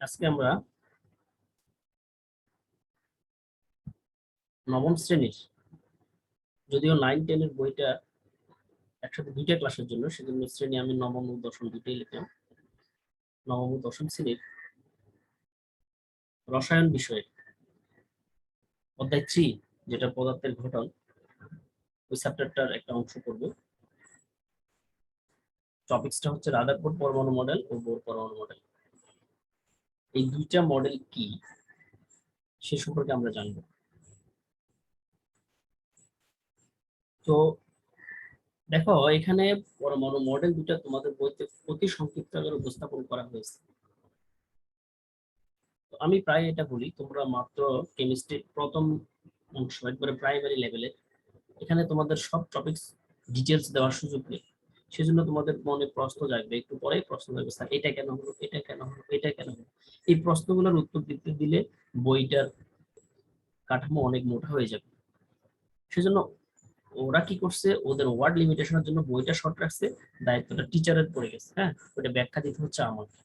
আজকে আমরা নবম শ্রেণীর, যদিও 9-10 এর বইটা একসাথে দুইটা ক্লাসের জন্য, সেজন্য শ্রেণী আমি নবম ও দশম দুইটাই লিখলাম। নবম ও দশম শ্রেণীর রসায়ন বিষয়ে অধ্যায় 3, যেটা পদার্থের গঠন, ওই চ্যাপ্টারটার একটা অংশ করব। টপিকসটা হচ্ছে রাদারফোর্ড পরমাণু মডেল ও বোর পরমাণু মডেল। এই দুইটা মডেল কি সে সম্পর্কে আমরা জানবো। তো দেখো, এখানে পরমাণু মডেল দুটা তোমাদের বইতে অতি সংক্ষিপ্ত আকারে উপস্থাপন করা হয়েছে। আমি প্রায় এটা বলি, তোমরা মাত্র কেমিস্ট্রির প্রথম অংশ, একবারে প্রাইমারি লেভেলে, এখানে তোমাদের সব টপিকস ডিটেলস দেওয়ার সুযোগ নেই। সেজন্য তোমাদের মনে প্রশ্ন জাগবে, একটু পরেই প্রশ্ন জাগবে, স্যার এটা কেন হলো, এটা কেন হলো, এটা কেন হলো। এই প্রশ্নগুলোর উত্তর দিতে দিলে বইটার কাঠামো অনেক মোটা হয়ে যাবে। সেজন্য ওরা কি করছে, ওদের ওয়ার্ড লিমিটেশনের জন্য বইটা শর্ট রাখছে, দায়িত্বটা টিচারের পড়ে গেছে। হ্যাঁ, ওটা ব্যাখ্যা দিতে হচ্ছে আমাকে।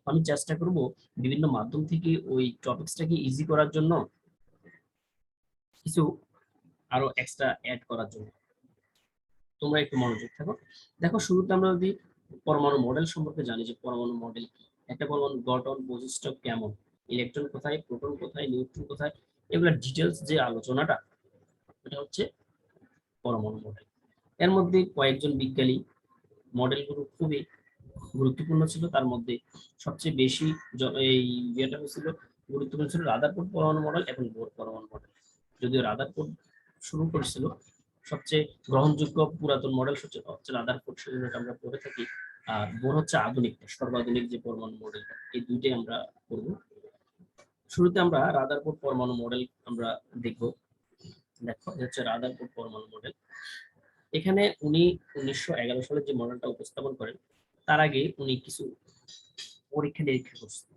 আমি চেষ্টা করব বিভিন্ন মাধ্যম থেকে ওই টপিকসটাকে ইজি করার জন্য কিছু আরো এক্সট্রা অ্যাড করার জন্য। তোমরা একটু মনোযোগ থাকো। দেখো, শুরুতে আমরা যদি পরমাণু মডেল সম্পর্কে জানি, যে পরমাণু মডেল কি, একটা পরমাণু গঠন বৈশিষ্ট্য কেমন, ইলেকট্রন কোথায়, প্রোটন কোথায়, নিউট্রন কোথায়, এগুলা ডিটেলস যে আলোচনাটা, এটা হচ্ছে পরমাণু মডেল। এর মধ্যে কয়েকজন বিজ্ঞানী মডেলগুলো খুবই গুরুত্বপূর্ণ ছিল। তার মধ্যে সবচেয়ে বেশি এই ইয়েটা হয়েছিল, গুরুত্বপূর্ণ ছিল রাদারফোর্ড পরমাণু মডেল এবং বোর পরমাণু মডেল। যদিও রাদারফোর্ড শুরু করেছিল, সবচেয়ে গ্রহণযোগ্য পুরাতন মডেল হচ্ছে রাদারফোর্ড, সেটা আমরা পড়ে থাকি। আর বোর হচ্ছে আধুনিক, সর্বাধুনিক যে পরমাণু মডেলটা, এই দুইটাই আমরা করব। শুরুতে আমরা রাদারফোর্ড পরমাণু মডেল আমরা দেখব। দেখো, এটা হচ্ছে রাদারফোর্ড পরমাণু মডেল। এখানে উনি 1911 সালে যে মডেলটা উপস্থাপন করেন, তার আগে উনি কিছু পরীক্ষা নিরীক্ষা করছেন।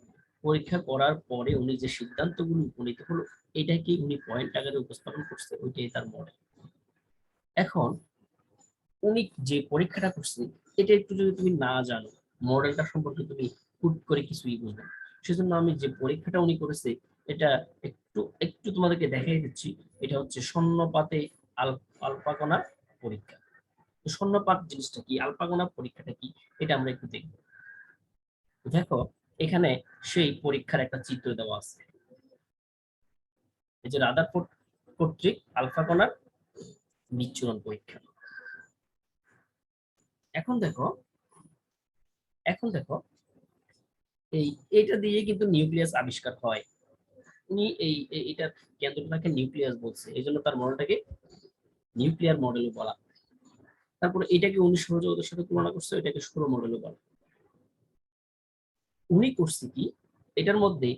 পরীক্ষা করার পরে উনি যে সিদ্ধান্তগুলো উপনীত হলো, এটাকে উনি পয়েন্ট আকারে উপস্থাপন করছে, ওইটাই তার মডেল। এখন উনি যে পরীক্ষাটা করছে, এটা একটু যদি তুমি না জানো, মডেলটা সম্পর্কে তুমি হুট করে কিছুই বুঝবে না। সেজন্য আমি যে পরীক্ষাটা উনি করেছে, এটা একটু একটু তোমাদেরকে দেখাই দিচ্ছি। এটা হচ্ছে শূন্যপাতে আলফা কণার পরীক্ষা। শূন্যপাত জিনিসটা কি, আলফা কণা পরীক্ষাটা কি, এটা আমরা একটু দেখব। দেখো, এখানে সেই পরীক্ষার একটা চিত্র দেওয়া আছে। এই যে রাদারফোর্ড কর্তৃক আলফা কণার বিচ্ছুরণ পরীক্ষা। এখন দেখো, এখন দেখো, এটা দিয়ে কিন্তু নিউক্লিয়াস আবিষ্কার হয়। উনি এটা কেন্দ্রটাকে নিউক্লিয়াস বলছে, এই জন্য তার মডেলটাকে নিউক্লিয়ার মডেলও বলা। তারপরে এটাকে উনি সৌরজগতের সাথে তুলনা করছে, এটাকে সৌর মডেলও বলা। উনি করছে কি, এটার মধ্যে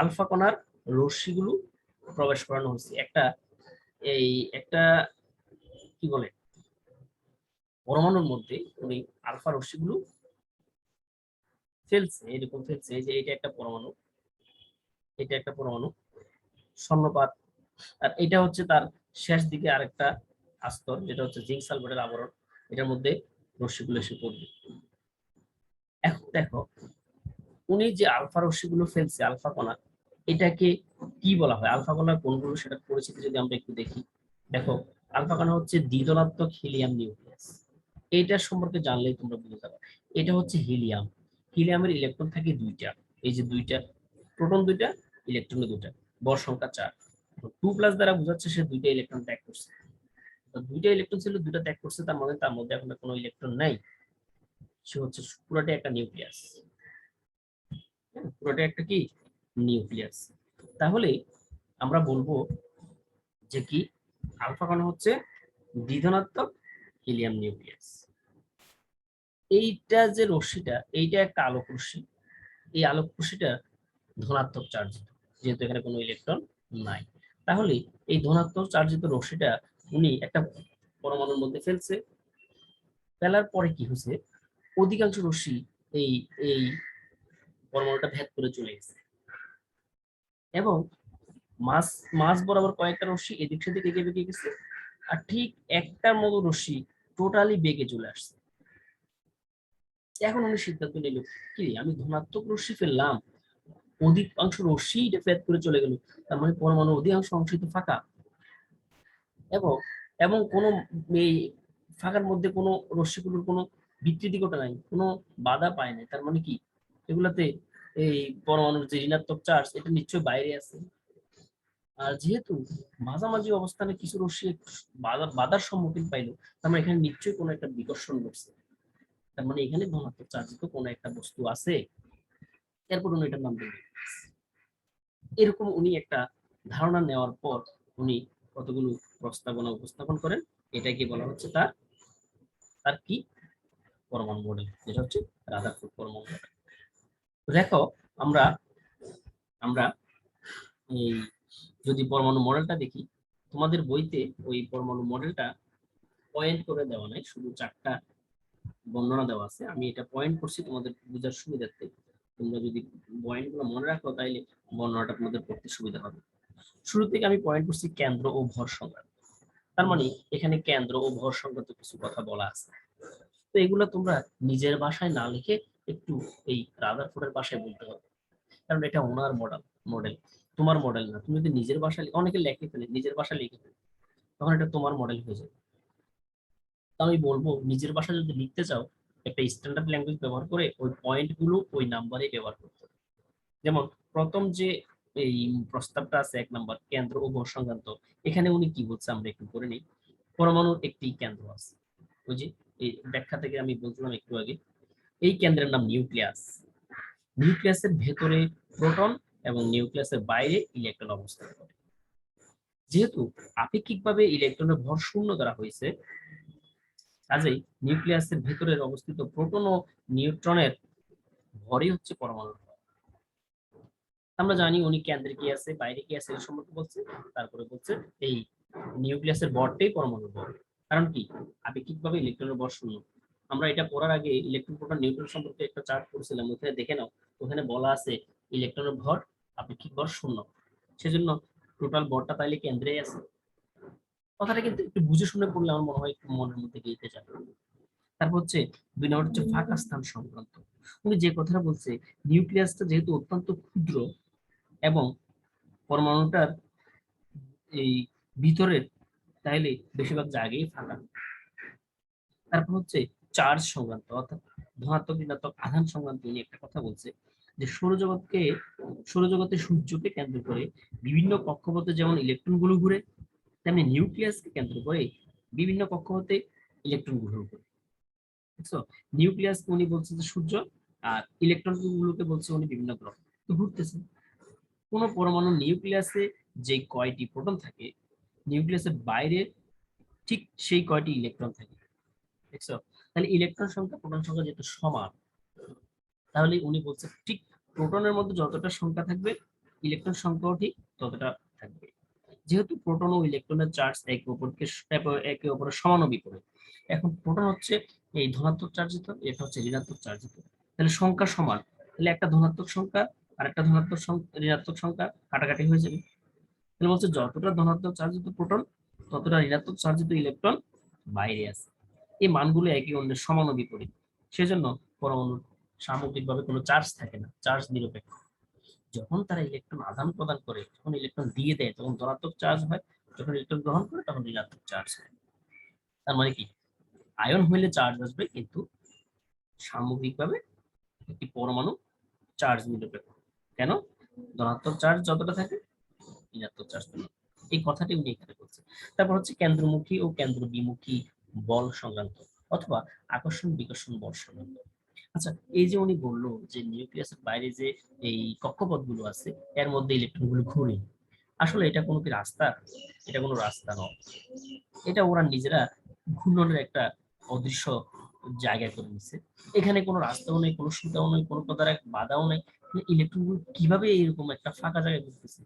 আলফা কণার রশ্মিগুলো প্রবেশ করানো হয়েছে। একটা কি বলে, পরমাণুর মধ্যে উনি আলফা রশ্মিগুলো ফেলছে, এরকম ফেলছে। এই যে এটা একটা পরমাণু, এটা একটা পরমাণু স্বর্ণপাত। আর এটা হচ্ছে তার শেষ দিকে আরেকটা আস্তর, যেটা হচ্ছে জিঙ্ক সালফেটের আবরণ। এটার মধ্যে রশ্মিগুলো এসে পড়বে। এখন দেখো, উনি যে আলফা রশ্মিগুলো ফেলছে, আলফা কণা, এটাকে কি বলা হয়, আলফা কণার কোনগুলো, সেটা পরিচিতি যদি আমরা একটু দেখি। দেখো, আলফা কণা হচ্ছে দ্বিধনাত্মক হিলিয়াম নিউক্লিয়াস। এইটার সম্পর্কে জানলেই তোমরা বুঝে যাবে। এটা হচ্ছে হিলিয়াম। হিলিয়ামের ইলেকট্রন থাকে দুইটা, এই যে দুইটা, প্রোটন দুইটা, ইলেকট্রন দুইটা, ভর সংখ্যা 4। 2+ দ্বারা বোঝাচ্ছে সে দুইটা ইলেকট্রন ত্যাগ করছে। তো দুইটা ইলেকট্রন ছিল, দুইটা ত্যাগ করছে, তার মানে তার মধ্যে এখন কোনো ইলেকট্রন নাই। সে হচ্ছে পুরোটাই একটা নিউক্লিয়াস। পুরোটাই একটা কি, নিউক্লিয়াস। তাহলে আমরা বলবো যে কি, আলফা কণা হচ্ছে দ্বিধনাত্মক হিলিয়াম নিউক্লিয়াস। এইটা যে রশ্মিটা, এইটা একটা আলোক রশ্মি। এই আলোক রশ্মিটা ধনাত্মক চার্জিত, যেহেতু এখানে কোনো ইলেকট্রন নাই। তাহলে এই ধনাত্মক চার্জিত রশ্মিটা উনি একটা পরমাণুর মধ্যে ফেলছে। ফেলার পরে কি হয়েছে, অধিকাংশ রশ্মি এই এই পরমাণুটা ভেদ করে চলে গেছে, এবং মাছ মাছ বরাবর কয়েকটা রশ্মি এদিক সেদিক এগিয়ে বেঁকে গেছে। আর ঠিক একটার মতো রশ্মি টোটালি বেগে চলে আসছে। এখন উনি সিদ্ধান্ত নিল, কি আমি ধনাত্মক রশ্মি ফেললাম, অধিকাংশ রশ্মি এটা ভেদ করে চলে গেল, তার মানে পরমাণুর অধিকাংশ অংশই তো ফাঁকা। এবং এবং কোনো এই ফাঁকার মধ্যে কোনো রশ্মিগুলোর কোনো বিকৃতি ঘটে নাই, কোনো বাধা পায় নাই, তার মানে কি এগুলাতে এই পরমাণুর যে ঋণাত্মক চার্জ এটা নিশ্চয়ই বাইরে আছে। আর যেহেতু মাঝামাঝি অবস্থানে কিছু রশ্মি বাধার সম্মুখীন পাইলো, তার মানে এখানে নিশ্চয়ই কোনো একটা বিকর্ষণ ঘটছে, তার মানে এখানে ধনাত্মক চার্জিত কোনো একটা বস্তু আছে, এরপর উনি এটার নাম দিলেন। এরকম উনি একটা ধারণা নেওয়ার পর উনি কতগুলো প্রস্তাবনা উপস্থাপন করেন, এটাকে বলা হচ্ছে তার তার কি পরমাণু মডেল, যেটা হচ্ছে রাদারফোর্ড পরমাণু মডেল। দেখো আমরা আমরা এই যদি পরমাণু মডেলটা দেখি, তোমাদের বইতে ওই পরমাণু মডেলটা পয়েন্ট করে দেওয়া নাই, শুধু 4টা বর্ণনা দেওয়া আছে, আমি এটা পয়েন্ট করছি তোমাদের বোঝার সুবিধার্থে। তোমরা যদি পয়েন্টগুলো মনে রাখো তাইলে বর্ণনাটা তোমাদের পড়তে সুবিধা হবে। শুরু থেকে আমি পয়েন্ট করছি কেন্দ্র ও ভর সংক্রান্ত, তার মানে এখানে কেন্দ্র ও ভর সংক্রান্ত কিছু কথা বলা আছে। তো এগুলো তোমরা নিজের ভাষায় না লিখে একটু এই রাদারফোর্ডের ভাষায় বলতে হবে, কারণ এটা ওনার মডেল, তোমার মডেল না। তুমি যদি নিজের ভাষায়, অনেকে লেখে ফেলে নিজের ভাষায় লিখে ফেলে, তখন এটা তোমার মডেল হয়ে যাবে। তো আমি বলবো নিজের ভাষায় যদি লিখতে চাও একটা স্ট্যান্ডার্ড ল্যাঙ্গুয়েজ ব্যবহার করে ওই পয়েন্ট গুলো ওই নাম্বারে ব্যবহার করতে হবে। যেমন প্রথম যে এই প্রস্তাবটা আছে 1 নাম্বার কেন্দ্র ও ভর সংক্রান্ত, এখানে উনি কি বলছে আমরা একটু করে নিই। পরমাণুর একটি কেন্দ্র আছে, ওই যে এই ব্যাখ্যা থেকে আমি বলছিলাম একটু আগে, এই কেন্দ্রের নাম নিউক্লিয়াস। নিউক্লিয়াসের ভেতরে প্রোটন এবং নিউক্লিয়াসের বাইরে ইলেকট্রন অবস্থান করে। যেহেতু আপেক্ষিকভাবে ইলেকট্রনের ভর শূন্য ধরা হয়েছে, কাজেই নিউক্লিয়াসের ভেতরের অবস্থিত প্রোটন ও নিউট্রনের ভরই হচ্ছে পরমাণুর ভর। আমরা জানি উনি কেন্দ্রে কি আছে বাইরে কি আছে এই সম্পর্কে বলছে, তারপরে বলছে এই নিউক্লিয়াসের ভরটাই পরমাণুর ভর। কারণ কি আপেক্ষিকভাবে ইলেকট্রনের ভর শূন্য। আমরা এটা পড়ার আগে ইলেকট্রন প্রোটন নিউট্রন সম্পর্কে একটা চার্ট করেছিলাম, ওখানে দেখে নাও, ওখানে বলা আছে ইলেকট্রনের ভর আপেক্ষিক ভর শূন্য, সেজন্য টোটাল ভরটা তাইলে কেন্দ্রেই আছে। কথাটা কিন্তু একটু বুঝে শুনে পড়লে আমার মনে হয় একটু মনের মধ্যে গেঁথে যাবে। তারপর হচ্ছে 2 নম্বর হচ্ছে ফাঁকা স্থান সংক্রান্ত। উনি যে কথাটা বলছে নিউক্লিয়াসটা যেহেতু অত্যন্ত ক্ষুদ্র এবং পরমাণুটার এই ভিতরের তাইলে বেশিরভাগ জায়গায় ফাঁকা। তারপর হচ্ছে চার্জ সংক্রান্ত, অর্থাৎ ধনাত্মক ঋণাত্মক আধান সংক্রান্ত উনি একটা কথা বলছে যে সৌরজগতে সূর্যকে কেন্দ্র করে বিভিন্ন কক্ষপথে যেমন ইলেকট্রন গুলো ঘুরে, তেমনি নিউক্লিয়াসকে কেন্দ্র করে বিভিন্ন কক্ষপথে ইলেকট্রন গুলো ঘুরে। বুঝছো, নিউক্লিয়াসকে উনি বলছে যে সূর্য, আর ইলেকট্রন গুলোকে বলছে উনি বিভিন্ন গ্রহ তো ঘুরতেছে। কোন পরমাণু নিউক্লিয়াসে যে কয়টি প্রোটন থাকে, নিউক্লিয়াসের বাইরে ঠিক সেই কয়টি ইলেকট্রন থাকে। দেখছো, তাহলে ইলেকট্রন সংখ্যা প্রোটন সংখ্যা যেহেতু সমান, তাহলে উনি বলছে ঠিক প্রোটনের মধ্যে যতটা সংখ্যা থাকবে ইলেকট্রন সংখ্যাও ঠিক ততটা থাকবে। যেহেতু প্রোটন ও ইলেকট্রনের চার্জ একে অপরের সমানুপাতিক। এখন প্রোটন হচ্ছে এই ধনাত্মক চার্জিত, এটা হচ্ছে ঋণাত্মক চার্জিত, তাহলে সংখ্যা সমান, তাহলে একটা ধনাত্মক সংখ্যা আর একটা ঋণাত্মক সংখ্যা কাটাকাটি হয়ে যাবে। তাহলে বলছে যতটা ধনাত্মক চার্জিত প্রোটন ততটা ঋণাত্মক চার্জিত ইলেকট্রন বাইরে আছে। এই মানগুলো একে অন্যের সমানুপাতিক, সেজন্য পরমাণুর সামগ্রিকভাবে কোনো চার্জ থাকে না, চার্জ নিরপেক্ষ। যখন তারা ইলেকট্রন আদান প্রদান করে, যখন ইলেকট্রন দিয়ে দেয় তখন ধনাত্মক চার্জ হয়, যখন ইলেকট্রন গ্রহণ করে তখন ঋণাত্মক চার্জ হয়। তার মানে কি আয়ন হইলে চার্জ আসবে, কিন্তু সামগ্রিকভাবে একটি পরমাণু চার্জ নিরপেক্ষ। কেন? ধনাত্মক চার্জ যতটা থাকে ঋণাত্মক চার্জ ততটা। এই কথাটি উনি এখানে বলছেন। তারপর হচ্ছে কেন্দ্রমুখী ও কেন্দ্র বিমুখী বল সংক্রান্ত, অথবা আকর্ষণ বিকর্ষণ বল সংক্রান্ত। আচ্ছা, এই যে উনি বললো যে নিউক্লিয়াসের বাইরে যে এই কক্ষপথ গুলো আছে এর মধ্যে ইলেকট্রন গুলো ঘুরে, আসলে এটা কোনো কি রাস্তা? এটা কোনো রাস্তা নয়, এটা ওরা নিজেরা ঘূর্ণনের একটা অদৃশ্য জায়গা করে নিচ্ছে। এখানে কোনো রাস্তাও নেই, কোনো সুতাও নেই, কোনো প্রকার এক বাধাও নেই, ইলেকট্রন গুলো কিভাবে এরকম একটা ফাঁকা জায়গায় ঘুরতেছে।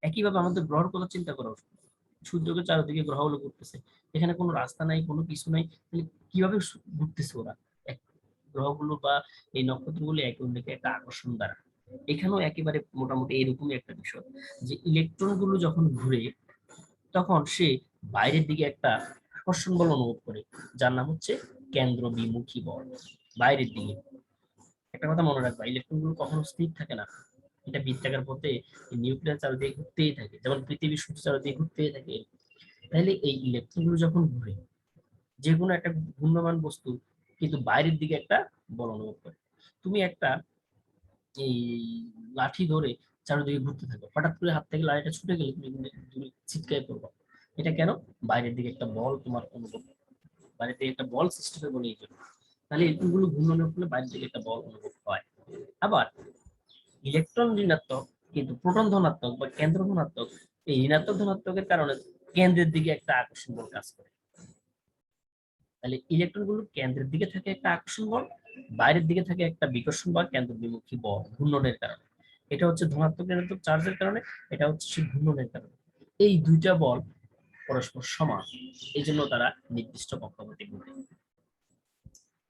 একইভাবে আমাদের গ্রহের কথা চিন্তা করো, সূর্যকে চারিদিকে গ্রহগুলো ঘুরতেছে, এখানে কোনো রাস্তা নাই, কোনো কিছু নাই, তাহলে কিভাবে ঘুরতেছে ওরা? গ্রহগুলো বা এই নক্ষত্রগুলো একে অন্যকে একটা আকর্ষণ দ্বারা। এখানেও একেবারে মোটামুটি এরকমই একটা বিষয়, যে ইলেকট্রন গুলো যখন ঘুরে তখন সে বাইরের দিকে একটা আকর্ষণ বল অনুভব করে, যার নাম হচ্ছে কেন্দ্র বিমুখী বল, বাইরের দিকে একটা কথা মনে রাখবা, ইলেকট্রন গুলো কখনো স্থির থাকে না। এটা বৃত্তাকার পথে নিউক্লিয়াস চারদিকে ঘুরতেই থাকে, যেমন পৃথিবী সূর্য চারদিকে ঘুরতেই থাকে। তাহলে এই ইলেকট্রন গুলো যখন ঘুরে, যে কোনো একটা ঘূর্ণমান বস্তু কিন্তু বাইরের দিকে একটা বল অনুভব করে। তুমি একটা এই লাঠি ধরে চারিদিকে ঘুরতে থাকো, হঠাৎ করে হাত থেকে লাঠিটা ছুটে গেলে তুমি কিন্তু দূরে ছিটকায় পড়বা। এটা কেন? বাইরের দিকে একটা বল তোমার অনুভব, বাইরের দিকে একটা বল সৃষ্টি হবে বলে এই জন্য। তাহলে ইলেকট্রন গুলো ঘূর্ণনের ফলে বাইরের দিকে একটা বল অনুভব হয়। আবার ইলেকট্রন ঋণাত্মক কিন্তু প্রোটন ধনাত্মক বা কেন্দ্র ধনাত্মক, এই ঋণাত্মক ধনাত্মকের কারণে কেন্দ্রের দিকে একটা আকর্ষণ বল কাজ করে। তাহলে ইলেকট্রন গুলো কেন্দ্রের দিকে থাকে একটা আকর্ষণ বল, বাইরের দিকে থাকে একটা বিকর্ষণ বা কেন্দ্র বিমুখী বল ঘূর্ণনের কারণে। এটা হচ্ছে ধনাত্মক ঋণাত্মক চার্জের কারণে, এটা হচ্ছে সেই ঘূর্ণনের কারণে। এই দুইটা বল পরস্পর সমান, এই জন্য তারা নির্দিষ্ট কক্ষপথে ঘুরে।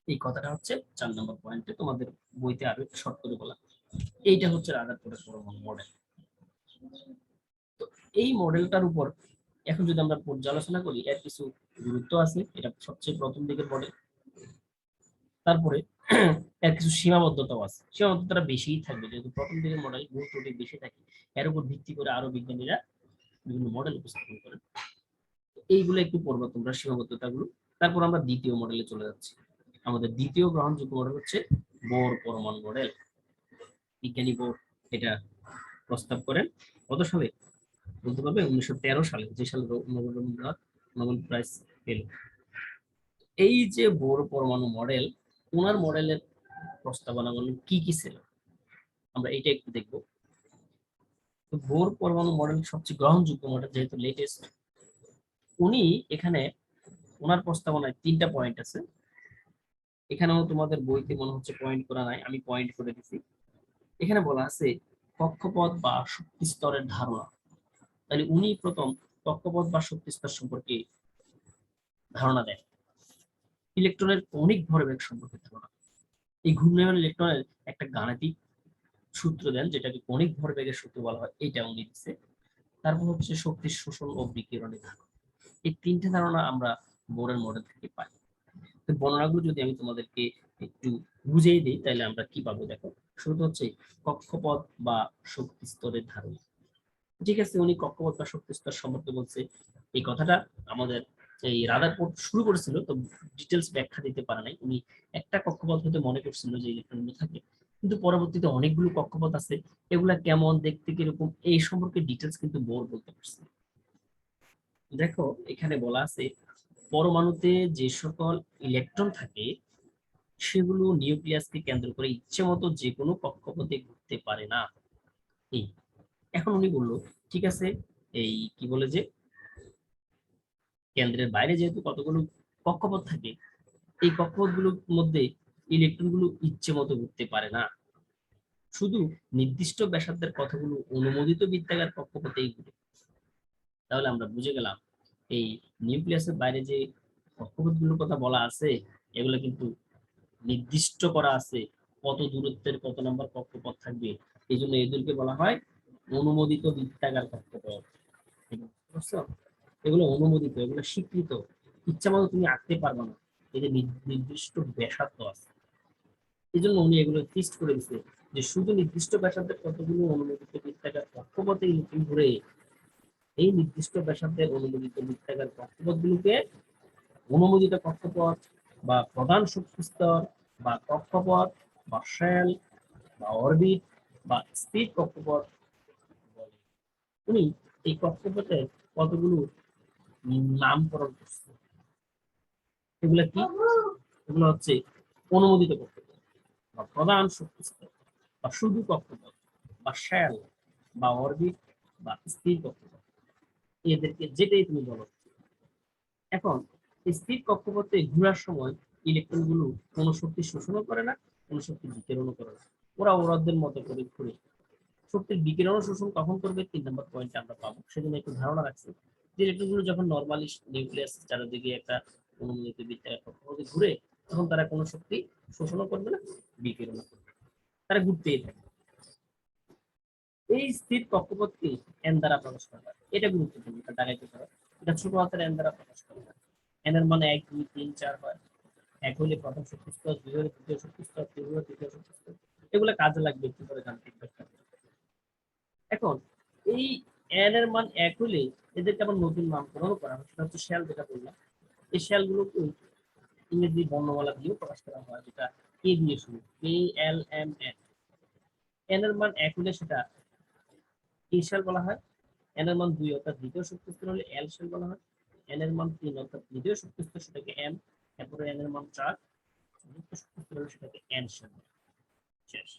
এই কথাটা হচ্ছে 4 নম্বর পয়েন্টে তোমাদের বইতে আরো একটু শর্ট করে বলা। এইটা হচ্ছে রাদারফোর্ডের পরমাণু মডেল। তো এই মডেলটার উপর এখন যদি আমরা পর্যালোচনা করি, এর কিছু গুরুত্ব আছে। এটা সবচেয়ে প্রথম দিকের মডেল। তারপরে এর কিছু সীমাবদ্ধতাও আছে, সীমাবদ্ধতাটা বেশিই থাকবে যেহেতু প্রথম দিকের মডেল গুরুত্বটি বেশি থাকে। এর উপর ভিত্তি করে আরো বিজ্ঞানীরা বিভিন্ন মডেল উপস্থাপন করেন। এইগুলো একটু পড়বো তোমরা, সীমাবদ্ধতা গুলো। তারপর আমরা দ্বিতীয় মডেলে চলে যাচ্ছি। আমাদের দ্বিতীয় গ্রহণযোগ্য মডেল হচ্ছে বোর পরমাণু মডেল। বিজ্ঞানী বোর এটা প্রস্তাব করেন কত সালে বলতে পারবে? 1913 সালে, যে সালে রবীন্দ্রনাথ নোবেল প্রাইজ পেল। এই যে বোর পরমাণু মডেল, ওনার মডেলের প্রস্তাবনাগুলো কি কি ছিল আমরা এটা একটু দেখবো। তো বোর পরমাণু মডেল সবচেয়ে গ্রহণযোগ্য মডেল যেহেতু লেটেস্ট, উনি এখানে ওনার প্রস্তাবনায় 3টা পয়েন্ট আছে। এখানেও তোমাদের বইতে মনে হচ্ছে পয়েন্ট করা নাই, আমি পয়েন্ট করে দিছি। এখানে বলা আছে কক্ষপথ বা শক্তি স্তরের ধারণা। তাহলে উনি প্রথম কক্ষপথ বা শক্তি স্তর সম্পর্কে ধারণা দেন। ইলেকট্রনের কৌণিক ভরবেগ সম্পর্কে ধারণা, এই ঘূর্ণায়মান ইলেকট্রনের একটা গাণিতিক সূত্র দেন যেটাকে কৌণিক ভরবেগের সূত্র বলা হয়, এটা উনি দিচ্ছে। তারপর হচ্ছে শক্তির শোষণ ও বিকিরণের ধারণা। এই 3টে ধারণা আমরা বোরের মডেল থেকে পাই। তো বর্ণনাগুলো যদি আমি তোমাদেরকে একটু বুঝিয়ে দিই তাহলে আমরা কি পাবো দেখো। শুরুতে হচ্ছে কক্ষপথ বা শক্তি স্তরের ধারণা। ঠিক আছে, উনি কক্ষপথ বা শক্তি স্তর সম্পর্কে বলছে। এই কথাটা আমাদের এই রাদারফোর্ড শুরু করেছিল, তো ডিটেলস ব্যাখ্যা দিতে পারে নাই। উনি একটা কক্ষপথ হতে মনে করছিল যে ইলেকট্রনগুলো থাকে, কিন্তু পরবর্তীতে অনেকগুলো কক্ষপথ আছে, এগুলা কেমন দেখতে কিরকম এই সম্পর্কে ডিটেলস কিন্তু বোর বলতে পারছে। দেখো এখানে বলা আছে পরমাণুতে যে সকল ইলেকট্রন থাকে সেগুলো নিউক্লিয়াসকে কেন্দ্র করে ইচ্ছে মতো যে কোনো কক্ষপথে ঘুরতে পারে না। এই এখন উনি বললো ঠিক আছে, এই কি বলে যে কেন্দ্রের বাইরে যেহেতু কতগুলো কক্ষপথ থাকে, এই কক্ষপথগুলোর মধ্যে ইলেকট্রন গুলো ইচ্ছে মতো ঘুরতে পারে না, শুধু নির্দিষ্ট ব্যাসার্ধের কতগুলো অনুমোদিত বৃত্তাকার কক্ষপথেই ঘুরে। তাহলে আমরা বুঝে গেলাম এই নিউক্লিয়াসের বাইরে যে কক্ষপথগুলোর কথা বলা আছে এগুলো কিন্তু নির্দিষ্ট করা আছে কত দূরত্বের কত নম্বর কক্ষপথ থাকবে। এই জন্য এদেরকে বলা হয় অনুমোদিত বৃত্তাকার কক্ষপথ। বুঝছো? এগুলো অনুমোদিত, এগুলো স্বীকৃত, ইচ্ছা মতো তুমি আঁকতে পারবে না, এদের নির্দিষ্ট ব্যাসার্ধ আছে। এই জন্য উনি এগুলো ফিক্সড করে দিচ্ছে যে শুধু নির্দিষ্ট ব্যাসার্ধের কতগুলো অনুমোদিত বৃত্তাকার কক্ষপথে ইলেকট্রন ঘুরে, এই নির্দিষ্ট ব্যাসার্ধের অনুমোদিত বৃত্তাকার কক্ষপথগুলোকে অনুমোদিত কক্ষপথ বা প্রধান শক্তি স্তর বা কক্ষপথ বা শেল বা অরবিট বা স্থির কক্ষপথ বলে। উনি এই কক্ষপথের কতগুলো নামকরণ করছে। এগুলো কি? এগুলো হচ্ছে অনুমোদিত কক্ষপথ বা প্রধান শক্তি স্তর বা শুধু কক্ষপথ বা শেল বা অরবিট বা স্থির কক্ষপথ, এদেরকে যেটাই তুমি বলো। এখন স্থির কক্ষপথে ঘোরার সময় ইলেকট্রন গুলো কোনো শক্তি শোষণও করে না, কোনো শক্তি বিকিরণও করে না, ওরা ওদের মতো করে ঘুরে। শক্তির বিকিরণ শোষণ কখন করবে 3 নম্বর পয়েন্টে আমরা পাবো, সেজন্য একটু ধারণা রাখছি যে ইলেকট্রন গুলো যখন নর্মালি নিউক্লিয়াস চারিদিকে একটা অনুমোদিত বৃত্তাকার কক্ষপথে ঘুরে, তখন তারা কোনো শক্তি শোষণও করবে না, বিকিরণও করবে না, তারা ঘুরতেই থাকবে। এই স্থির কক্ষপথকে এন দ্বারা প্রকাশ করা হয়, এটা গুরুত্বপূর্ণ, এটা দাঁড়াইতে পারে। এটা ছোট হাতের এন দ্বারা প্রকাশ করা হয়। এন এর মানে 1 2 3 4 হয়। এক হলে প্রথম শক্তি স্তর, দুই হলে দ্বিতীয় শক্তি স্তর, তিন হলে তৃতীয় শক্তি স্তর। এগুলো কাজে লাগবে একটু করে জানতে। এখন এই এন এর মান এক হলে এদেরকে আবার নতুন নামকরণ করা হয়, সেটা হচ্ছে শেল, যেটা বললাম। এই শেলগুলোকে ইংরেজি বর্ণমালা দিয়েও প্রকাশ করা হয়, যেটা কে দিয়ে শুরু, কে এল এম এন। এন এর মান এক হলে সেটা কে শেল বলা হয়। এন এর মান দুই অর্থাৎ দ্বিতীয় শক্তি স্তর হলে এল শেল বলা হয়। এন এর মান তিন অর্থাৎ তৃতীয় শক্তি স্তর, সেটাকে এম। এরপরে এন এর মান চার, চতুর্থ শক্তি স্তর হলে সেটাকে এন শেল। শেষ।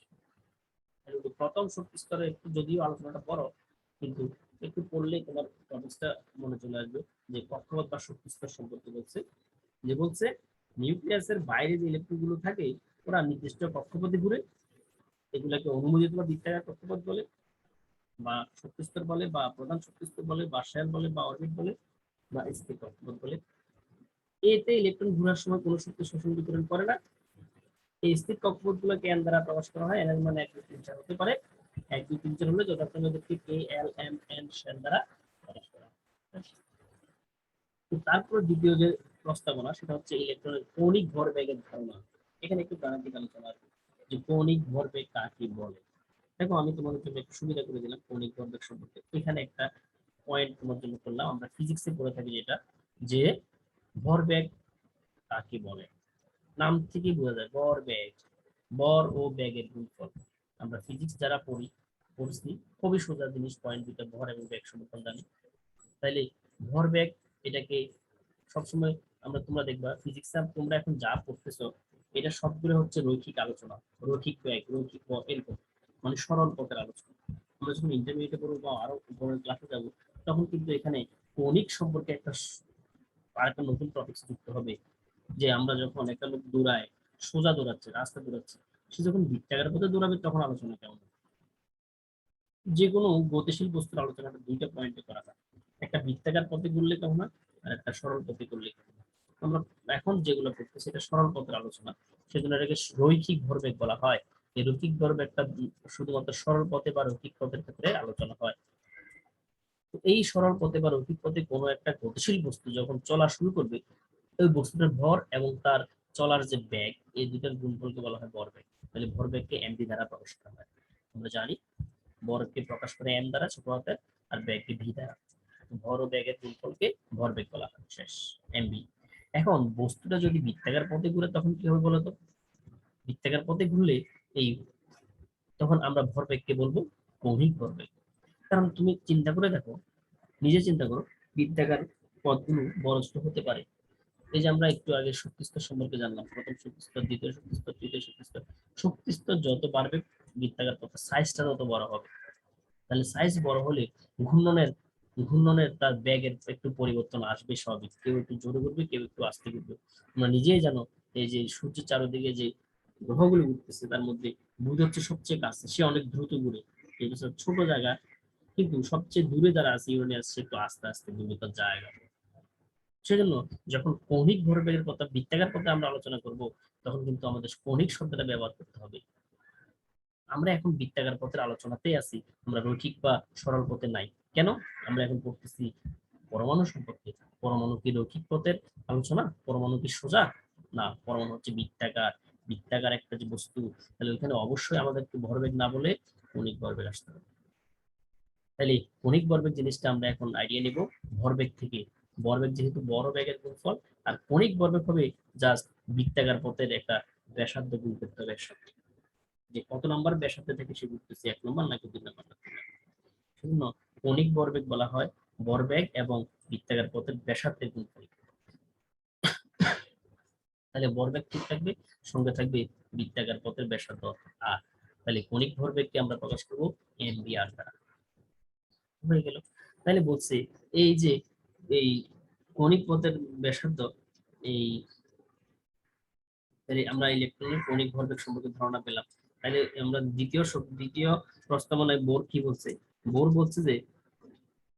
প্রথম শক্তি স্তরে একটু যদিও আলোচনাটা বড়, কিন্তু একটু পড়লেই তোমার টপিকটা মনে চলে আসবে, যে কক্ষপথ বা শক্তি স্তর সম্পর্কে বলছে। যে বলছে নিউক্লিয়াসের বাইরে যে ইলেকট্রন গুলো থাকে ওরা নির্দিষ্ট কক্ষপথে ঘুরে, এগুলাকে অনুমোদিত বা বৃত্তাকার কক্ষপথ বলে, বা শক্তি স্তর বলে, বা প্রধান শক্তি স্তর বলে, বা শেল বলে, বা অরবিট বলে, বা স্থির কক্ষপথ বলে। এতে ইলেকট্রন ঘোরার সময় কোনো শক্তি শোষণ বিকিরণ করে না। এই স্থির কক্ষপথ গুলোকে এন দ্বারা প্রকাশ করা হয়। এন এর মানে 1 2 3 4 হতে পারে। 1 2 3 4 হলে যথাক্রমে কে এল এম এন শেল দ্বারা প্রকাশ করা হয়। তারপর দ্বিতীয় যে প্রস্তাবনা, সেটা হচ্ছে ইলেকট্রনের কৌণিক ভরবেগের ধারণা। এখানে একটু গাণিতিক আলোচনা আছে, যে কৌণিক ভরবেগ কাকে বলে। দেখো আমি তোমাদের জন্য একটু সুবিধা করে দিলাম কৌণিক ভরবেগ সম্পর্কে। এখানে একটা পয়েন্ট তোমার জন্য করলাম, আমরা ফিজিক্সে পড়ে থাকি যেটা, যে ভরবেগ কাকে বলে। নাম থেকেই বোঝা যায় ভরবেগ, বর ও বেগের গুণফল। আমরা ফিজিক্স যারা পড়ছি, খুবই সোজা জিনিস, পয়েন্ট দুটো ভর এবং বেগ সমীকরণ জানি। তাইলে ভরবেগ এটাকে সবসময় তোমরা দেখবা ফিজিক্স তোমরা এখন যা পড়তেছো, এটা সবগুলো হচ্ছে রৈখিক আলোচনা, রৈখিক বেগ, রৈখিক পথ, এরকম মানে সরল পথের আলোচনা। আমরা যখন ইন্টারমিডিয়েটে পড়বো বা আরো উপরের ক্লাসে যাবো, তখন কিন্তু এখানে কৌণিক সম্পর্কে আরেকটা নতুন টপিক যুক্ত হবে। যে আমরা যখন একটা লোক দৌড়ায়, সোজা দৌড়াচ্ছে, রাস্তা দৌড়াচ্ছে, সে যখন বৃত্তাকার পথে দৌড়াবে তখন আলোচনা কেমন। যে কোনো গতিশীল বস্তুর আলোচনাটা দুইটা পয়েন্টে করা হয়, একটা বৃত্তাকার পথে ঘুরলে কেমন হয়, আর একটা সরল পথে ঘুরলে কেমন হয়। আমরা এখন যেগুলো করতেছি সেটা সরল পথের আলোচনা, সেজন্য এটাকে রৈখিক ভরবেগ বলা হয়। এই রৈখিক ভরবেগটা শুধুমাত্র সরল পথে বা রৈখিক পথের ক্ষেত্রে আলোচনা হয়। তো এই সরল পথে বা রৈখিক পথে কোনো একটা গতিশীল বস্তু যখন চলা শুরু করবে, ওই বস্তুটার ভর এবং তার চলার যে বেগ, এই দুটার গুণফলকে বলা হয় ভরবেগ। তাহলে ভরবেগকে এমভি দ্বারা প্রকাশ করা হয়। আমরা জানি ভরকে প্রকাশ করে এম দ্বারা ছোট হাতের, আর বেগকে ভি দ্বারা। ভর ও বেগের গুণফলকে ভরবেগ বলা হয়। শেষ, এমভি। এখন বস্তুটা যদি বৃত্তাকার পথে ঘুরে তখন কি হবে বলতো? বৃত্তাকার পথে ঘুরলে এই তখন আমরা ভরবেগকে বলবো কৌণিক ভরবেগ। কারণ তুমি চিন্তা করে দেখো, নিজে চিন্তা করো, বৃত্তাকার পথগুলো বড় ছোট হতে পারে। এই যে আমরা একটু আগে শক্তিস্তর সম্পর্কে জানলাম, প্রথম শক্তিস্তর, দ্বিতীয় শক্তিস্তর, তৃতীয় শক্তিস্তর। শক্তিস্তর যত বাড়বে বৃত্তাকার পথের সাইজটা তত বড় হবে। তাহলে সাইজ বড় হলে ঘূর্ণনের ঘূর্ণনের তার ব্যাগের একটু পরিবর্তন আসবে স্বাভাবিক। কেউ একটু জোরে ঘুরবে, কেউ একটু আস্তে ঘুরবে। তোমরা নিজেই জানো, এই যে সূর্যের চারদিকে যে গ্রহগুলো ঘুরতেছে, তার মধ্যে বুধ হচ্ছে সবচেয়ে কাছে, সে অনেক দ্রুত ঘুরে। এটা ছোট জায়গা, কিন্তু সবচেয়ে দূরে যারা আছে ইউরেনিয়াস, সে একটু আস্তে আস্তে ঘুরবে তার জায়গা। সেজন্য যখন কৌণিক ভরবেগের কথা, বৃত্তাকার কথা আমরা আলোচনা করব, তখন কিন্তু আমাদের কৌণিক শব্দটা ব্যবহার করতে হবে। আমরা এখন বৃত্তাকার পথের আলোচনাতেই আছি, আমরা রৈখিক বা সরল পথে নাই। কেন? আমরা এখন পড়তেছি পরমাণু সম্পর্কে। পরমাণু কি রৈখিক পথের আলোচনা? পরমাণু কি সোজা? না, পরমাণু হচ্ছে বৃত্তাকার। বৃত্তাকার একটা যে বস্তু, তাহলে ওইখানে অবশ্যই আমাদেরকে ভরবেগ না বলে কৌণিক ভরবেগ আসতে হবে। তাহলে কৌণিক ভরবেগ জিনিসটা আমরা এখন আইডিয়া নিব ভরবেগ থেকে। ভরবেগ যেহেতু বড় বেগের গুণফল, আর কৌণিক ভরবেগ হবে জাস্ট বৃত্তাকার পথের একটা ব্যাসার্ধ গুণ করতে হবে একসাথে, যে কত নম্বর ব্যাসার্ধ থেকে সে ঘুরতেছে, 1 নম্বর নাকি 2 নম্বর। সেজন্য কৌণিক ভরবেগ বলা হয় ভরবেগ এবং বৃত্তাকার পথের ব্যাসার্ধের গুণফল। তাহলে ভরবেগ ঠিক থাকবে, সঙ্গে থাকবে বৃত্তাকার পথের ব্যাসার্ধ আর। তাহলে কৌণিক ভরবেগকে আমরা প্রকাশ করব এম বি আর দ্বারা। হয়ে গেল। তাহলে বলছি এই যে এই কৌণিক পথের ব্যাসার্ধ, এই তাহলে আমরা ইলেকট্রনের কৌণিক ভরবেগ সম্পর্কে ধারণা পেলাম। তাহলে আমরা দ্বিতীয় প্রস্তাবনায় বোর কি বলছে? বোর বলছে যে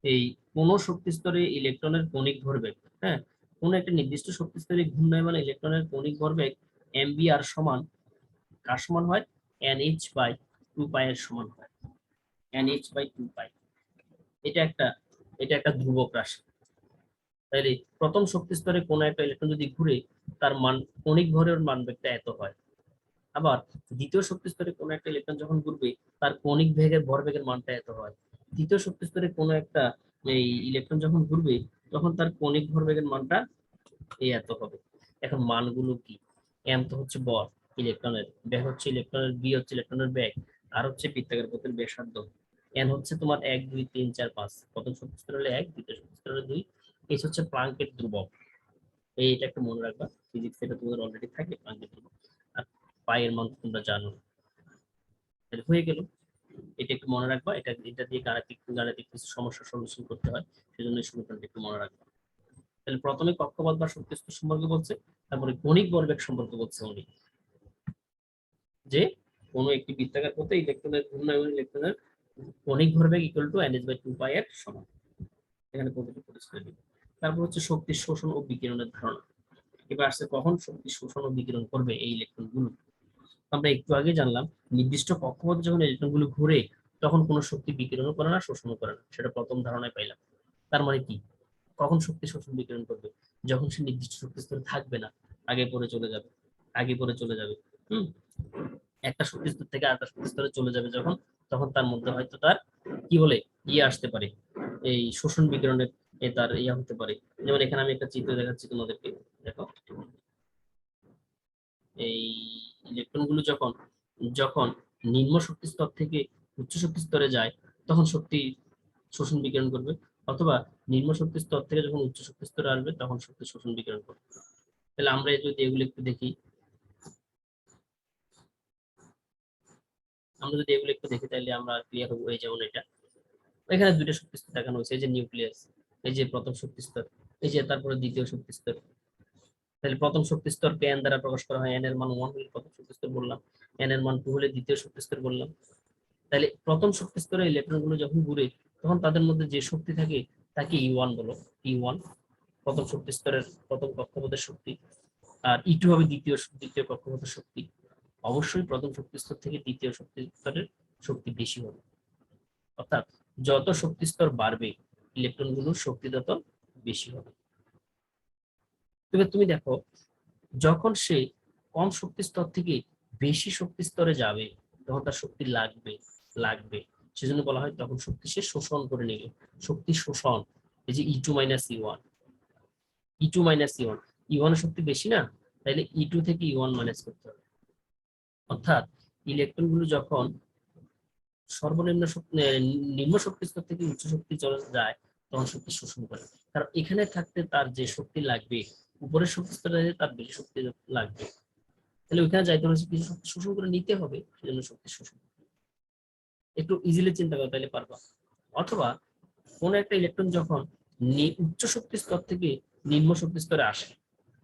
এই কোন শক্তি স্তরে ইলেকট্রনের কৌণিক ভরবেগ, হ্যাঁ, কোন একটা নির্দিষ্ট শক্তি স্তরে ঘূর্ণায়মান ইলেকট্রনের কৌণিক ভরবেগ এমবিআর সমান কার সমান হয়? এনএইচ বাই 2 পাই এর সমান হয়। এনএইচ বাই 2 পাই, এটা একটা এটা একটা ধ্রুবক রাশি। তাইলে প্রথম শক্তি স্তরে কোনো একটা ইলেকট্রন যদি ঘুরে তার মান কণিক ভরের মান বেগটা এত হয়। আবার দ্বিতীয় শক্তি স্তরে কোনো একটা ইলেকট্রন যখন ঘুরবে তার কণিক ভেগের ভরবেগের মানটা এত হয়। তৃতীয় শক্তি স্তরে কোনো একটা এই ইলেকট্রন যখন ঘুরবে তখন তার কণিক ভরবেগের মানটা এই এত হবে। এখন মানগুলো কি? এম তো হচ্ছে বল ইলেকট্রনের, বেগ হচ্ছে ইলেকট্রনের, বি হচ্ছে ইলেকট্রনের বেগ, আর হচ্ছে বৃত্তাকার পথের ব্যাসার্ধ, এন হচ্ছে তোমার 1 2 3 4 5, প্রথম শক্তি স্তর হলে 1, দ্বিতীয় শক্তি স্তর হলে 2, এইচ হচ্ছে প্লাঙ্কের ধ্রুবক। এইটা একটু মনে রাখবা, ফিজিক্স এটা তোমাদের অলরেডি থাকে প্লাঙ্কের ধ্রুবক। আর পাই এর মান তোমরা জানো। তাহলে হয়ে গেল, এটা একটু মনে রাখবা, এটা দিয়ে গাণিতিক কিছু সমস্যার সলিউশন করতে হয়, সেজন্য এই সমীকরণটা একটু মনে রাখবা। তাহলে প্রথমে কক্ষপথ বা শক্তি স্তর সম্পর্কে বলছে, তারপরে কণিক ভরবেগ সম্পর্কে বলছে উনি, যে কোন একটি বৃত্তাকার পথে ইলেকট্রনের ঘূর্ণায়মান ইলেকট্রনের কণিক ভরবেগ ইকুয়াল টু nh/2π এর সমান। এখানে প্রতিটি পরিষ্কার দিবে। তারপর হচ্ছে শক্তি শোষণ ও বিকিরণের ধারণা। এবার আসছে কখন শক্তি শোষণ ও বিকিরণ করবে এই ইলেকট্রন গুলো। আমরা একটু আগে জানলাম নির্দিষ্ট কক্ষপথে যখন ইলেকট্রন গুলো ঘুরে তখন কোনো শক্তি বিকিরণও করে না, শোষণও করে না, সেটা প্রথম ধারণায় পাইলাম। তার মানে কি, কখন শক্তি শোষণ বিকিরণ করবে? যখন সে নির্দিষ্ট শক্তি স্তরে থাকবে না, আগে পরে চলে যাবে, আগে পরে চলে যাবে। হুম, একটা শক্তি স্তর থেকে আরেকটা শক্তি স্তরে চলে যাবে যখন, তখন তার মধ্যে হয়তো তার কি বলে ইয়ে আসতে পারে, এই শোষণ বিকিরণের তার ইয়ে হতে পারে। যেমন এখানে আমি একটা চিত্র দেখাচ্ছি তোমাদেরকে, দেখো এই ইলেকট্রন গুলো যখন যখন নিম্ন শক্তি স্তর থেকে উচ্চ শক্তি স্তরে যায় তখন শক্তি শোষণ বিকিরণ করবে, অথবা নিম্ন শক্তি স্তর থেকে যখন উচ্চ শক্তি স্তরে আসবে তখন শক্তি শোষণ বিকিরণ করবে। তাহলে আমরা যদি এগুলো একটু দেখি, তাহলে আমরা ক্লিয়ার হবো। এই যেমন এটা, এখানে দুইটা শক্তি স্তর দেখানো হয়েছে, এই যে নিউক্লিয়াস, এই যে প্রথম শক্তি স্তর, এই যে তারপরে দ্বিতীয় শক্তি স্তর। তাহলে প্রথম শক্তি স্তরকে এন দ্বারা প্রকাশ করা হয়, এন এর মান 1 হলে প্রথম শক্তি স্তর বললাম, এন এর মান 2 হলে দ্বিতীয় শক্তি স্তর বললাম। তাহলে প্রথম শক্তি স্তরে ইলেকট্রন গুলো যখন ঘুরে তখন তাদের মধ্যে যে শক্তি থাকে তাকে E1 বলো, E1 প্রথম শক্তি স্তরের প্রথম কক্ষপথের শক্তি, আর E2 হবে দ্বিতীয় দ্বিতীয় কক্ষপথের শক্তি। অবশ্যই প্রথম শক্তি স্তর থেকে দ্বিতীয় শক্তি স্তরের শক্তি বেশি হবে, অর্থাৎ যত শক্তি স্তর বাড়বে ইলেকট্রন গুলোর শক্তি তত বেশি হবে। তবে তুমি দেখো, যখন সে কম শক্তি স্তর থেকে বেশি শক্তি স্তরে যাবে তখন তার শক্তি লাগবে লাগবে সেজন্য বলা হয় তখন শক্তি সে শোষণ করে নিল, শক্তি শোষণ। এই যে E2 minus E1, E2 minus E1, E1 এর শক্তি বেশি না, তাইলে E2 থেকে E1 মাইনাস করতে হবে। অর্থাৎ ইলেকট্রন গুলো যখন সর্বনিম্ন শক্তি নিম্ন শক্তি স্তর থেকে উচ্চ শক্তি চলে যায় তখন শক্তি শোষণ করে, কারণ এখানে থাকতে তার যে শক্তি লাগবে উপরের শক্তি স্তরে তার বেশি শক্তি লাগবে, তাহলে ওইখানে যাইতে হলে কিছু শক্তি শোষণ করে নিতে হবে, সেজন্য শক্তি শোষণ। একটু ইজিলি চিন্তা করো তাহলে পারবা। অথবা কোন একটা ইলেকট্রন যখন উচ্চ শক্তি স্তর থেকে নিম্ন শক্তি স্তরে আসে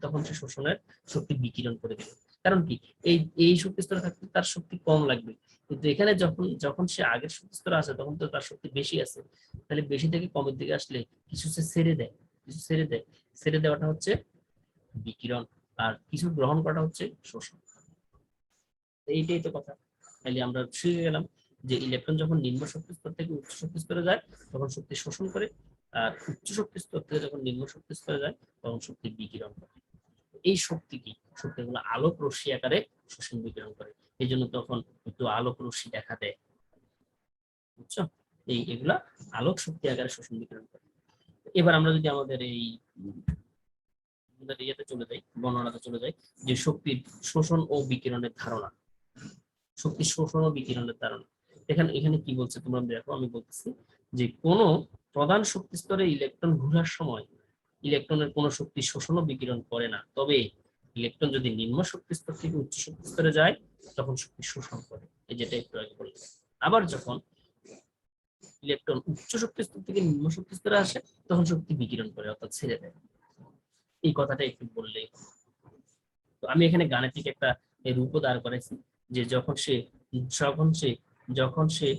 তখন সে শোষণের শক্তি বিকিরণ করে দেবে। কারণ কি, এই এই শক্তি স্তরে থাকতে তার শক্তি কম লাগবে, কিন্তু এখানে যখন যখন সে আগের শক্তি স্তরে আসে তখন তো তার শক্তি বেশি আছে, তাহলে বেশি থেকে কমের দিকে আসলে কিছু সে ছেড়ে দেয়, কিছু ছেড়ে দেয়, ছেড়ে দেওয়াটা হচ্ছে বিকিরণ, আর কিছু গ্রহণ করাটা হচ্ছে শোষণ। এইটাই তো কথা। তাহলে আমরা শিখে গেলাম যে ইলেকট্রন যখন নিম্ন শক্তি স্তর থেকে উচ্চ শক্তি স্তরে যায় তখন শক্তি শোষণ করে, আর উচ্চ শক্তি স্তর থেকে যখন নিম্ন শক্তি স্তরে যায় তখন শক্তি বিকিরণ করে। এই শক্তি কি, শক্তিগুলো আলোক রশ্মি আকারে শোষণ বিকিরণ করে, এই জন্য তখন একটু আলোক রশ্মি দেখা দেয়, বুঝছো? এগুলা আলোক শক্তি আকারে শোষণ বিকিরণ করে। এবার আমরা যদি আমাদের এই ইয়েতে চলে যাই, বর্ণনাতে চলে যাই, যে শক্তির শোষণ ও বিকিরণের ধারণা, শক্তি শোষণ ও বিকিরণের ধারণা। এখানে এখানে কি বলছে তোমরা দেখো, আমি বলতেছি যে কোন প্রধান শক্তি স্তরে ইলেকট্রন ঘোরার সময় ইলেকট্রনের কোন শক্তি শোষণ ও বিকিরণ করে না, তবে ইলেকট্রন যদি নিম্ন শক্তি স্তর থেকে উচ্চ শক্তি স্তরে যায় তখন শক্তি শোষণ করে, এই যেটা একটু আগে বললাম। আবার যখন ইলেকট্রন উচ্চ শক্তি স্তর থেকে নিম্ন শক্তি স্তরে আসে তখন শক্তি বিকিরণ করে, অর্থাৎ ছেড়ে দেয়। এই কথাটা একটু বললেই। তো আমি এখানে গাণিতিক একটা রূপও দাঁড় করেছি, যে যখন সে যখন সে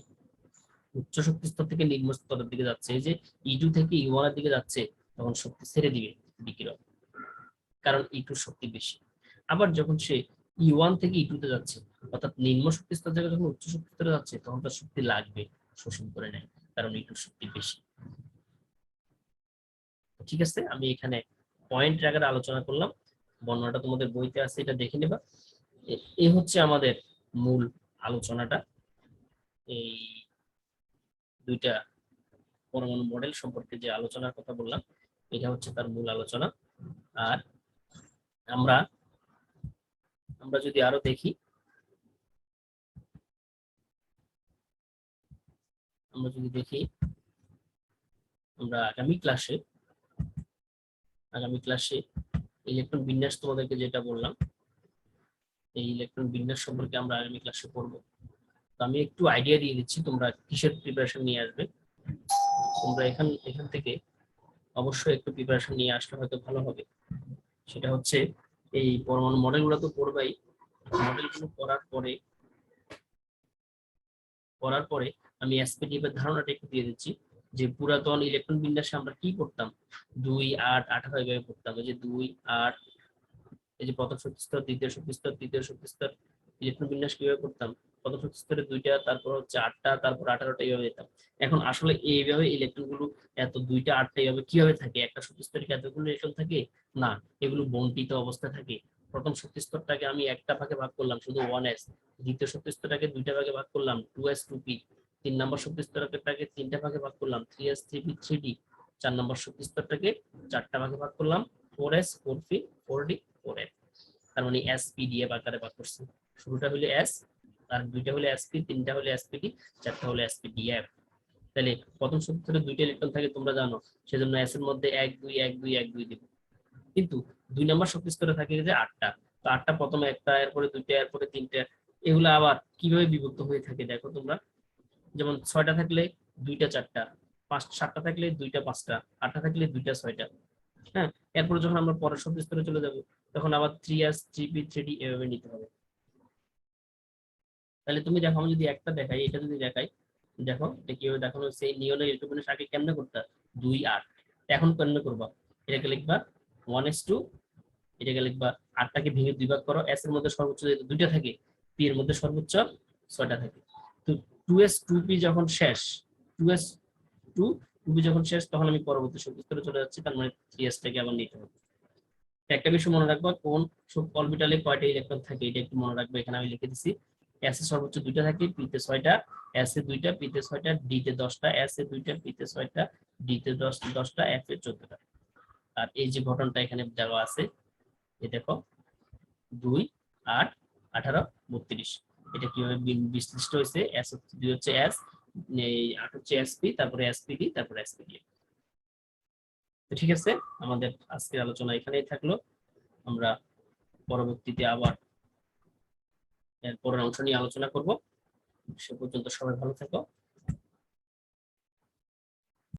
উচ্চ শক্তি স্তর থেকে নিম্ন স্তরের দিকে যাচ্ছে, এই যে E2 থেকে E1 এর দিকে যাচ্ছে তখন শক্তি ছেড়ে দিবে বিকিরণ, কারণ E2 শক্তি বেশি। আবার যখন সে E1 থেকে E2 তে যাচ্ছে, অর্থাৎ নিম্ন শক্তি স্তর থেকে যখন উচ্চ শক্তি স্তরে যাচ্ছে তখন তার শক্তি লাগবে, শোষণ করে নেয়, কারণ E2 শক্তি বেশি। ঠিক আছে, আমি এখানে পয়েন্ট আকারে আলোচনা করলাম, বর্ণনাটা তোমাদের বইতে আছে, এটা দেখে নেবা। এই হচ্ছে আমাদের মূল আলোচনাটা, এই দুইটা পরমাণু মডেল সম্পর্কে যে আলোচনার কথা বললাম এটা হচ্ছে তার মূল আলোচনা। আর আমরা আমরা যদি আরো দেখি, আমরা আগামী ক্লাসে ইলেকট্রন বিন্যাস তোমাদেরকে যেটা বললাম, এই ইলেকট্রন বিন্যাস সম্পর্কে আমরা আগামী ক্লাসে পড়বো। তো আমি একটু আইডিয়া দিয়ে দিচ্ছি তোমরা কিসের প্রিপারেশন নিয়ে আসবে। তোমরা এখান থেকে অবশ্যই একটু প্রিপারেশন নিয়ে আসলে হয়তো ভালো হবে। সেটা হচ্ছে এই পরমাণু মডেলগুলো তো পড়বাই, মডেলগুলো পড়ার পরে আমি এসপিটিএফ এর ধারণাটা একটু দিয়ে দিচ্ছি, যে পুরাতন ইলেকট্রন বিন্যাসে আমরা কি করতাম, 2, 8, 18 এইভাবে পড়তাম। এই যে 2, 8, এই যে প্রথম শক্তি স্তর, দ্বিতীয় শক্তি স্তর, তৃতীয় শক্তি স্তর, ইলেকট্রন বিন্যাস কিভাবে করতাম, প্রথম শক্তি স্তরে 2টা, তারপর হচ্ছে 8টা, তারপর 18টা, এইভাবে যেতাম। এখন আসলে এইভাবে ইলেকট্রন গুলো এত 2টা 8টা এইভাবে কিভাবে থাকে, একটা শক্তি স্তরে এতগুলো ইলেকট্রন থাকে না, এগুলো বন্টিত অবস্থা থাকে। প্রথম শক্তি স্তরটাকে আমি একটা ভাগে ভাগ করলাম শুধু 1s, দ্বিতীয় শক্তি স্তরটাকে 2টা ভাগে ভাগ করলাম 2s 2p, 3 নম্বর শক্তি স্তরটাকে 3টা ভাগে ভাগ করলাম 3s 3p 3d, 4 নম্বর শক্তি স্তরটাকে 4টা ভাগে ভাগ করলাম 4s 4p 4d 4f। তার মানে এসপিডিএফ আকারে ভাগ করছি, শুরুটা হলো এস, আর 2টা হলো এসপি, 3টা হলো এসপিডি, 4টা হলো এসপিডিএফ। তাহলে প্রথম সূত্রে 2টা ইলেকট্রন থাকে তোমরা জানো, সেজন্য এস এর মধ্যে 1 2 1 2 1 2 দিব। কিন্তু 2 নম্বর শক্তি স্তরে থাকে যে 8টা, তো 8টা প্রথমে একটা, এরপরে 2টা, এরপরে 3টা, এগুলো আবার কিভাবে বিভক্ত হয়ে থাকে দেখো তোমরা। যেমন 6টা থাকলে 2টা 4টা, 7টা থাকলে 2টা 5টা, 8টা থাকলে 2টা 6টা। হ্যাঁ, এরপরে যখন আমরা পরের শক্তি স্তরে চলে যাব তখন আবার 3s 3p 3d এভাবে নিতে হবে। তাহলে তুমি দেখো, আমি যদি একটা দেখাই, এটা যদি দেখাই, দেখো এটা কিভাবে দেখানো হচ্ছে। এই নিয়নের ইলেকট্রনের আগে কেমনে করতে, 2 8, এখন কেমনে করবা, এটাকে লিখবা 1s2, এটাকে লিখবা 8টাকে ভেঙে 2 ভাগ করো, s এর মধ্যে সর্বোচ্চ 2টা থাকে, p এর মধ্যে সর্বোচ্চ 6টা থাকে। তো 2s 2p যখন শেষ, 2s 2p যখন শেষ, তখন আমি পরবর্তী শক্তি স্তরে চলে যাচ্ছি, তার মানে 3s টাকে আবার নিতে হবে। একটা বিষয় মনে রাখবা, কোন অরবিটালে কয়টা ইলেকট্রন থাকে এটা একটু মনে রাখবা। এখানে আমি লিখে দিছি, এস এ সর্বোচ্চ 2টা থাকে, পি তে 6টা, এস এ 2টা, পি তে 6টা, ডি তে 10টা, এস এ 2টা, পি তে 6টা, ডি তে 10টা, এফ এ 14টা। আর এই যে ঘটনাটা এখানে দেওয়া আছে, এই দেখো 2 8 18 32, এটা কিভাবে বিশ্লিষ্ট হয়েছে। এস 2 হচ্ছে এস, এই 8 হচ্ছে এসপি, তারপরে এসপিডি, তারপরে এসপিডি। তো ঠিক আছে, আমাদের আজকের আলোচনা এখানেই থাকলো। আমরা পরবর্তীতে আবার এর পরের অংশ নিয়ে আলোচনা করব। সে পর্যন্ত সবাই ভালো থাকো।